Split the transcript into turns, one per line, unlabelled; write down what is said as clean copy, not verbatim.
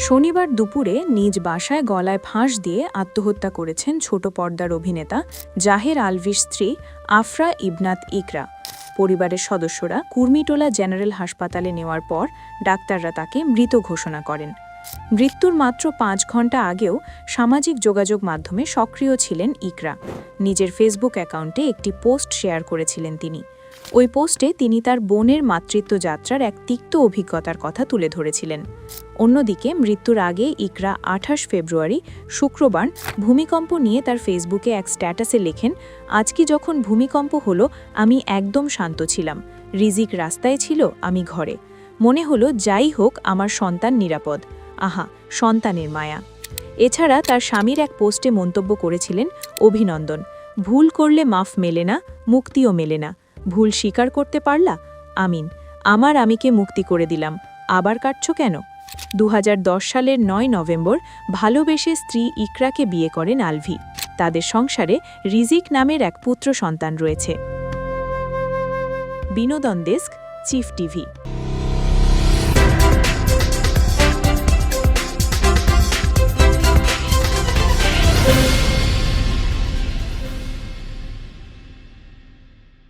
শনিবার দুপুরে নিজ বাসায় গলায় ফাঁস দিয়ে আত্মহত্যা করেছেন ছোট পর্দার অভিনেতা জাহের আলভির স্ত্রী আফরা ইবনাত ইকরা। পরিবারের সদস্যরা কুর্মিটোলা জেনারেল হাসপাতালে নেওয়ার পর ডাক্তাররা তাকে মৃত ঘোষণা করেন। মৃত্যুর মাত্র 5 ঘন্টা আগেও সামাজিক যোগাযোগ মাধ্যমে সক্রিয় ছিলেন ইকরা। নিজের ফেসবুক অ্যাকাউন্টে একটি পোস্ট শেয়ার করেছিলেন তিনি। ওই পোস্টে তিনি তার বোনের মাতৃত্ব যাত্রার এক তিক্ত অভিজ্ঞতার কথা তুলে ধরেছিলেন। অন্যদিকে মৃত্যুর আগে ইকরা 28 ফেব্রুয়ারি শুক্রবার ভূমিকম্প নিয়ে তার ফেসবুকে এক স্ট্যাটাসে লেখেন, আজকে যখন ভূমিকম্প হলো আমি একদম শান্ত ছিলাম। রিজিক রাস্তায় ছিল, আমি ঘরে। মনে হলো যাই হোক আমার সন্তান নিরাপদ। আহা, সন্তানের মায়া। এছাড়া তার স্বামীর এক পোস্টে মন্তব্য করেছিলেন, অভিনন্দন, ভুল করলে মাফ মেলে না, মুক্তিও মেলে না। ভুল স্বীকার করতে পারলা? আমিন। আমার আমিকে মুক্তি করে দিলাম, আবার কাটছ কেন? 2010 সালের 9 নভেম্বর ভালোবেসে স্ত্রী ইকরাকে বিয়ে করেন আলভি। তাদের সংসারে রিজিক নামের এক পুত্র সন্তান রয়েছে। বিনোদন ডেস্ক, চিফ টিভি।